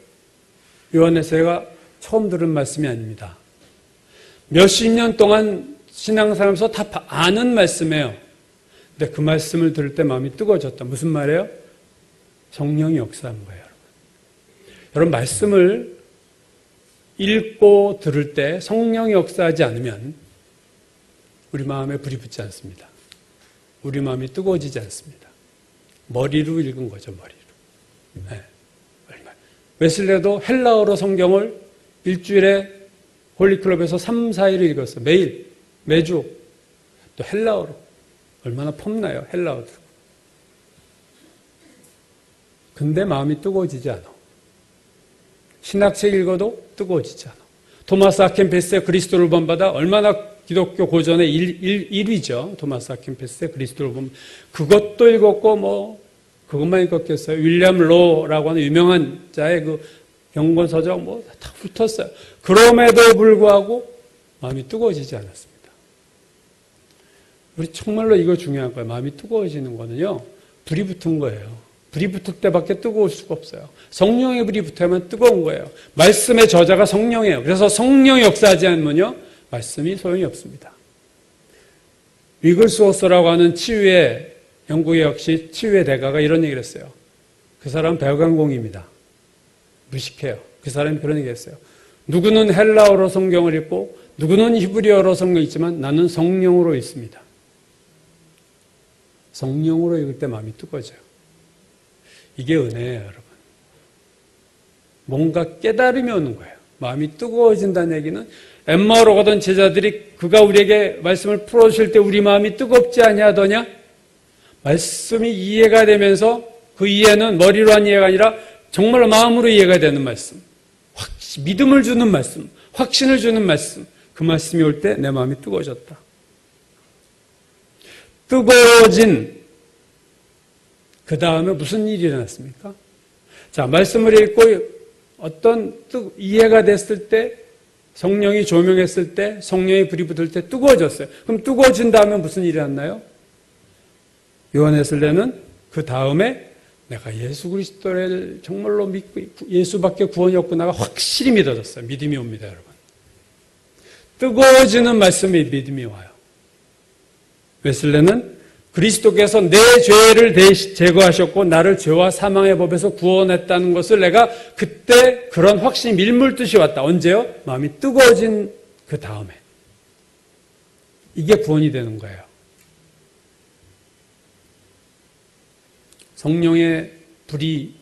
요한에서가 처음 들은 말씀이 아닙니다. 몇십 년 동안 신앙생활에서 다 아는 말씀이에요. 근데 그 말씀을 들을 때 마음이 뜨거워졌다. 무슨 말이에요? 성령이 역사한 거예요. 여러분, 말씀을 읽고 들을 때 성령이 역사하지 않으면 우리 마음에 불이 붙지 않습니다. 우리 마음이 뜨거워지지 않습니다. 머리로 읽은 거죠, 머리로. 네. 웨슬레도 헬라어로 성경을 일주일에 홀리클럽에서 3, 4일을 읽었어요. 매일, 매주. 또 헬라어로. 얼마나 폼나요, 헬라어도. 근데 마음이 뜨거워지지 않아. 신학책 읽어도 뜨거워지지 않아. 토마스 아켄페스의 그리스도를 본받아 얼마나 기독교 고전의 1위죠. 토마스 아켄페스의 그리스도를 보면 그것도 읽었고 그것만 읽었겠어요. 윌리엄 로라고 하는 유명한 자의 그 경건서적 뭐 다 훑었어요. 그럼에도 불구하고 마음이 뜨거워지지 않았습니다. 우리 정말로 이거 중요한 거예요. 마음이 뜨거워지는 거는요, 불이 붙은 거예요. 불이 붙을 때밖에 뜨거울 수가 없어요. 성령의 불이 붙으면 뜨거운 거예요. 말씀의 저자가 성령이에요. 그래서 성령이 역사하지 않으면요, 말씀이 소용이 없습니다. 위글스워스라고 하는 치유의, 영국의 역시 치유의 대가가 이런 얘기를 했어요. 그 사람은 배관공입니다. 무식해요. 그 사람이 그런 얘기를 했어요. 누구는 헬라어로 성경을 읽고 누구는 히브리어로 성경을 읽지만 나는 성령으로 읽습니다. 성령으로 읽을 때 마음이 뜨거워져요. 이게 은혜예요, 여러분. 뭔가 깨달음이 오는 거예요. 마음이 뜨거워진다는 얘기는 엠마오로 가던 제자들이 그가 우리에게 말씀을 풀어주실 때 우리 마음이 뜨겁지 아니하더냐? 말씀이 이해가 되면서 그 이해는 머리로 한 이해가 아니라 정말 마음으로 이해가 되는 말씀. 믿음을 주는 말씀. 확신을 주는 말씀. 그 말씀이 올 때 내 마음이 뜨거워졌다. 뜨거워진 그 다음에 무슨 일이 일어났습니까? 자, 말씀을 읽고 어떤 이해가 됐을 때, 성령이 조명했을 때, 성령의 불이 붙을 때 뜨거워졌어요. 그럼 뜨거워진 다음에 무슨 일이 일어났나요? 요한에슬레는 그 다음에 내가 예수 그리스도를 정말로 믿고 예수밖에 구원이 없구나가 확실히 믿어졌어요. 믿음이 옵니다, 여러분. 뜨거워지는 말씀에 믿음이 와요. 웨슬레는 그리스도께서 내 죄를 제거하셨고 나를 죄와 사망의 법에서 구원했다는 것을 내가 그때 그런 확신이 밀물듯이 왔다. 언제요? 마음이 뜨거워진 그 다음에. 이게 구원이 되는 거예요. 성령의 불이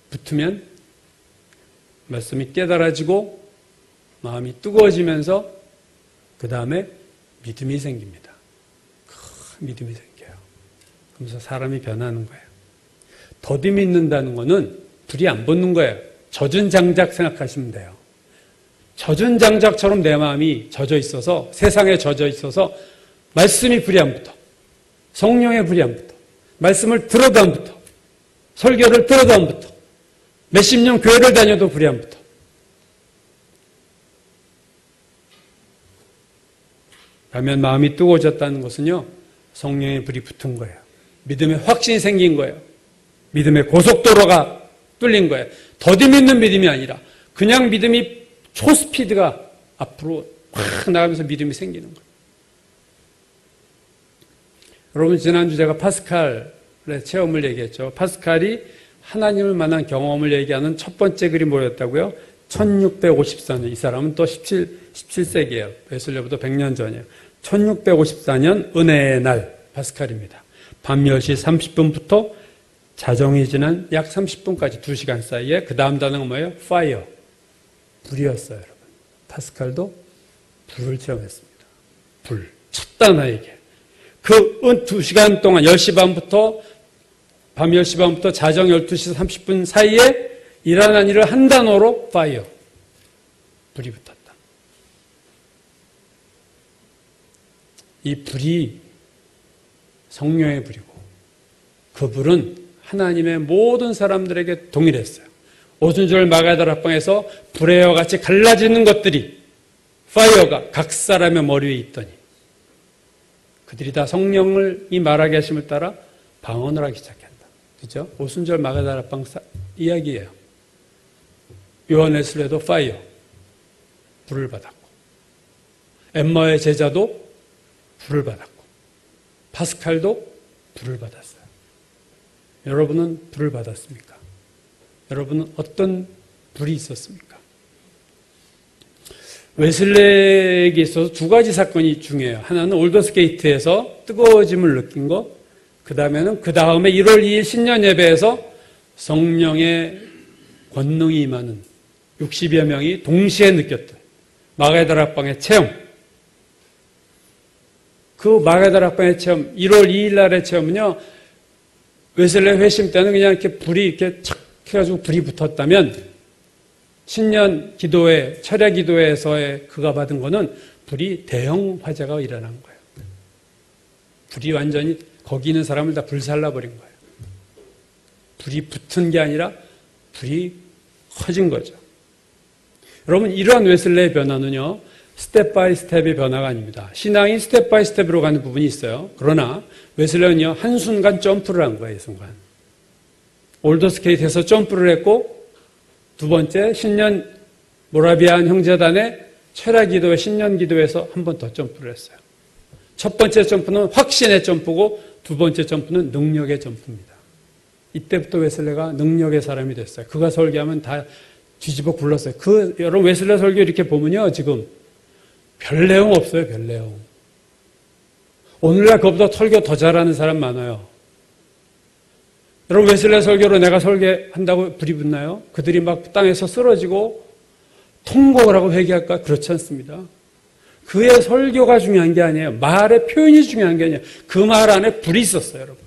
붙으면 말씀이 깨달아지고 마음이 뜨거워지면서 그 다음에 믿음이 생깁니다. 큰 믿음이 생겨요. 그러면서 사람이 변하는 거예요. 더디 믿는다는 거는 불이 안 붙는 거예요. 젖은 장작 생각하시면 돼요. 젖은 장작처럼 내 마음이 젖어 있어서, 세상에 젖어 있어서 말씀이 불이 안 붙어. 성령의 불이 안 붙어. 말씀을 들어도 안 붙어. 설교를 들어도 안 붙어. 몇십 년 교회를 다녀도 불이 안 붙어. 그러면 마음이 뜨거워졌다는 것은요, 성령의 불이 붙은 거예요. 믿음의 확신이 생긴 거예요. 믿음의 고속도로가 뚫린 거예요. 더디 믿는 믿음이 아니라 그냥 믿음이 초스피드가 앞으로 확 나가면서 믿음이 생기는 거예요. 여러분, 지난주 제가 파스칼의 체험을 얘기했죠. 파스칼이 하나님을 만난 경험을 얘기하는 첫 번째 글이 뭐였다고요? 1654년. 이 사람은 또 17세기예요. 웨슬레보다 100년 전이에요. 1654년 은혜의 날 파스칼입니다. 밤 10시 30분부터 자정이 지난 약 30분까지 2시간 사이에 그 다음 단어가 뭐예요? fire. 불이었어요, 여러분. 파스칼도 불을 체험했습니다. 불. 첫 단어에게. 그 2시간 동안 10시 반부터 밤 10시 반부터 자정 12시 30분 사이에 일어난 일을 한 단어로 fire. 불이 붙었다. 이 불이 성령의 불이고 그 불은 하나님의 모든 사람들에게 동일했어요. 오순절 마가다락방에서 불의와 같이 갈라지는 것들이 파이어가 각 사람의 머리 위에 있더니 그들이 다 성령이 말하게 하심을 따라 방언을 하기 시작한다. 그죠? 오순절 마가다락방 이야기예요. 요한에슬레도 파이어 불을 받았고 엠마의 제자도 불을 받았고 파스칼도 불을 받았어요. 여러분은 불을 받았습니까? 여러분은 어떤 불이 있었습니까? 웨슬레에게 있어서 두 가지 사건이 중요해요. 하나는 올더스게이트에서 뜨거워짐을 느낀 것, 그 다음에 1월 2일 신년 예배에서 성령의 권능이 임하는 60여 명이 동시에 느꼈던 마가다락방의 체험. 그 마가다락방의 체험, 1월 2일 날의 체험은요, 웨슬레 회심 때는 그냥 이렇게 불이 이렇게 착 해가지고 불이 붙었다면, 신년 기도회, 철야 기도회에서의 그가 받은 거는 불이 대형 화재가 일어난 거예요. 불이 완전히 거기 있는 사람을 다 불살라버린 거예요. 불이 붙은 게 아니라 불이 커진 거죠. 여러분, 이러한 웨슬레의 변화는요, 스텝 바이 스텝의 변화가 아닙니다. 신앙이 스텝 바이 스텝으로 가는 부분이 있어요. 그러나 웨슬레는요, 한순간 점프를 한 거예요, 이 순간. 올더스케이트에서 점프를 했고, 두 번째, 신년 모라비안 형제단의 철야 기도회, 신년 기도회에서 한 번 더 점프를 했어요. 첫 번째 점프는 확신의 점프고, 두 번째 점프는 능력의 점프입니다. 이때부터 웨슬레가 능력의 사람이 됐어요. 그가 설교하면 다 뒤집어 굴렀어요. 여러분, 웨슬레 설교 이렇게 보면요, 지금 별 내용 없어요, 별 내용. 오늘날 그보다 설교 더 잘하는 사람 많아요. 여러분, 웨슬레 설교로 내가 설교한다고 불이 붙나요? 그들이 막 땅에서 쓰러지고 통곡을 하고 회개할까? 그렇지 않습니다. 그의 설교가 중요한 게 아니에요. 말의 표현이 중요한 게 아니에요. 그 말 안에 불이 있었어요, 여러분.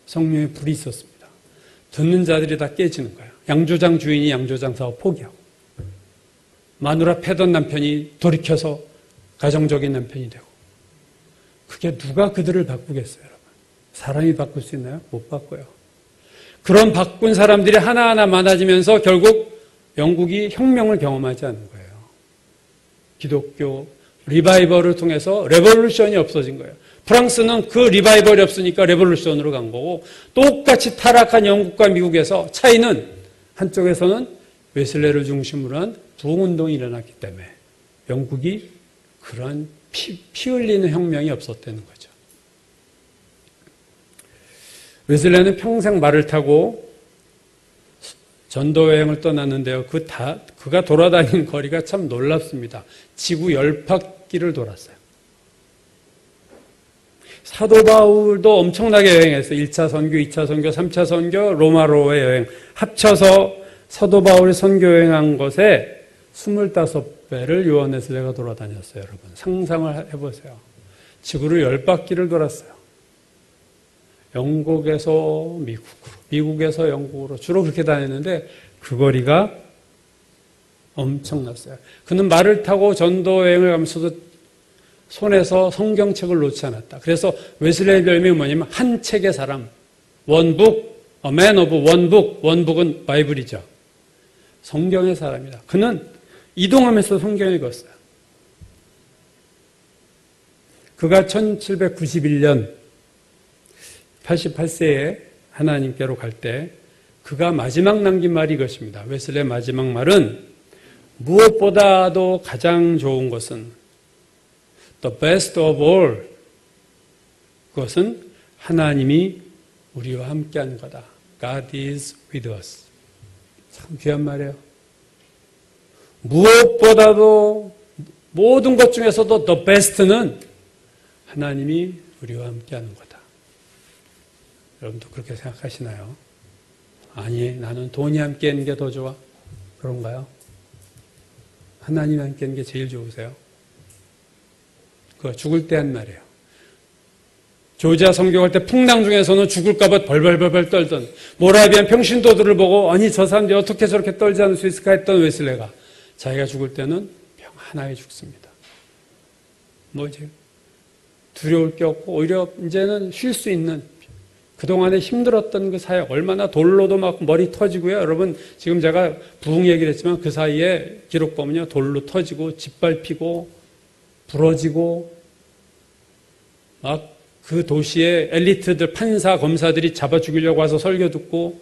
성령의 불이 있었습니다. 듣는 자들이 다 깨지는 거예요. 양조장 주인이 양조장 사업 포기하고, 마누라 패던 남편이 돌이켜서 가정적인 남편이 되고, 그게 누가 그들을 바꾸겠어요, 여러분? 사람이 바꿀 수 있나요? 못 바꿔요. 그런 바꾼 사람들이 하나하나 많아지면서 결국 영국이 혁명을 경험하지 않는 거예요. 기독교 리바이벌을 통해서 레볼루션이 없어진 거예요. 프랑스는 그 리바이벌이 없으니까 레볼루션으로 간 거고, 똑같이 타락한 영국과 미국에서 차이는 한쪽에서는 웨슬레를 중심으로 한 부흥운동이 일어났기 때문에 영국이 그런 피 흘리는 혁명이 없었다는 거죠. 웨슬레는 평생 말을 타고 전도 여행을 떠났는데요. 그가 돌아다니는 거리가 참 놀랍습니다. 지구 10바퀴를 돌았어요. 사도 바울도 엄청나게 여행했어요. 1차 선교, 2차 선교, 3차 선교, 로마로의 여행. 합쳐서 사도 바울이 선교 여행한 것에 25배를 요한 웨슬레가 돌아다녔어요, 여러분. 상상을 해보세요. 지구를 10바퀴를 돌았어요. 영국에서 미국으로, 미국에서 영국으로 주로 그렇게 다녔는데 그 거리가 엄청났어요. 그는 말을 타고 전도 여행을 가면서도 손에서 성경책을 놓지 않았다. 그래서 웨슬레의 별명이 뭐냐면 한 책의 사람, 원북, a man of one book, 원북은 바이블이죠. 성경의 사람이다. 그는 이동하면서 성경을 읽었어요. 그가 1791년 88세에 하나님께로 갈 때 그가 마지막 남긴 말이 이것입니다. 웨슬레의 마지막 말은 무엇보다도 가장 좋은 것은 the best of all, 그것은 하나님이 우리와 함께하는 거다. God is with us. 참 귀한 말이에요. 무엇보다도 모든 것 중에서도 the best는 하나님이 우리와 함께하는 거다. 여러분도 그렇게 생각하시나요? 아니, 나는 돈이 함께하는 게 더 좋아. 그런가요? 하나님이 함께하는 게 제일 좋으세요? 그거 죽을 때 한 말이에요. 조지아 선교할 때 풍랑 중에서는 죽을까봐 벌벌벌벌 떨던 모라비안 평신도들을 보고 아니 저 사람들이 어떻게 저렇게 떨지 않을 수 있을까 했던 웨슬레가 자기가 죽을 때는 평안하게 죽습니다. 뭐지? 두려울 게 없고 오히려 이제는 쉴 수 있는, 그동안에 힘들었던 그 사역, 얼마나 돌로도 막 머리 터지고요. 여러분 지금 제가 부흥 얘기를 했지만 그 사이에 기록 보면요, 돌로 터지고 짓밟히고 부러지고 막 그 도시의 엘리트들, 판사, 검사들이 잡아 죽이려고 와서 설교 듣고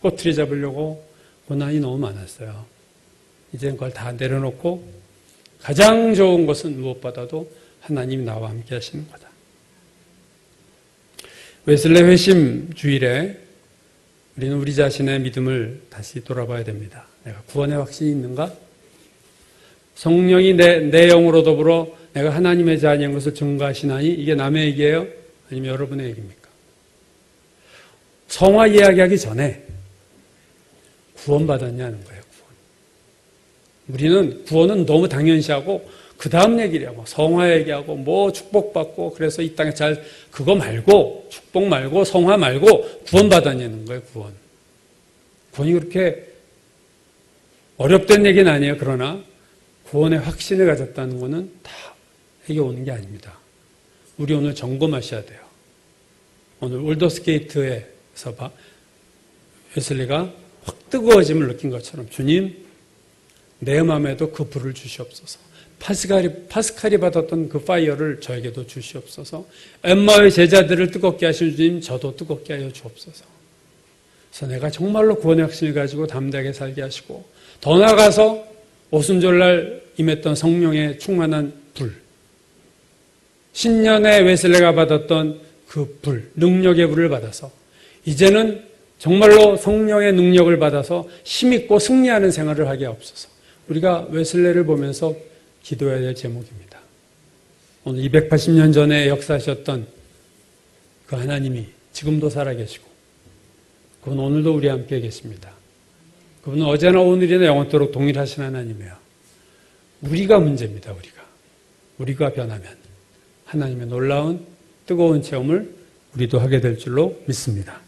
꼬투리 잡으려고 고난이 너무 많았어요. 이제는 그걸 다 내려놓고 가장 좋은 것은 무엇보다도 하나님이 나와 함께 하시는 거다. 웨슬레 회심 주일에 우리는 우리 자신의 믿음을 다시 돌아봐야 됩니다. 내가 구원의 확신이 있는가? 성령이 내 영으로 더불어 내가 하나님의 자녀인 것을 증거하시나니, 이게 남의 얘기예요? 아니면 여러분의 얘기입니까? 성화 이야기하기 전에 구원받았냐는 거예요. 우리는 구원은 너무 당연시하고 그 다음 얘기를 하고 성화 얘기하고 뭐 축복받고 그래서 이 땅에 그거 말고, 축복 말고 성화 말고 구원받았냐는 거예요. 구원이 그렇게 어렵던 얘기는 아니에요. 그러나 구원의 확신을 가졌다는 것은 다 이게 오는 게 아닙니다. 우리 오늘 점검하셔야 돼요. 오늘 올더스게이트에서 웨슬리가 확 뜨거워짐을 느낀 것처럼 주님, 내 마음에도 그 불을 주시옵소서. 파스칼이 받았던 그 파이어를 저에게도 주시옵소서. 엠마오의 제자들을 뜨겁게 하신 주님, 저도 뜨겁게 하여 주옵소서. 그래서 내가 정말로 구원의 확신을 가지고 담대하게 살게 하시고, 더 나아가서 오순절날 임했던 성령의 충만한 불, 신년에 웨슬레가 받았던 그 불, 능력의 불을 받아서 이제는 정말로 성령의 능력을 받아서 힘있고 승리하는 생활을 하게 하옵소서. 우리가 웨슬레를 보면서 기도해야 될 제목입니다. 오늘 280년 전에 역사하셨던 그 하나님이 지금도 살아계시고 그분 오늘도 우리 함께 계십니다. 그분은 어제나 오늘이나 영원토록 동일하신 하나님이에요. 우리가 문제입니다. 우리가 변하면 하나님의 놀라운 뜨거운 체험을 우리도 하게 될 줄로 믿습니다.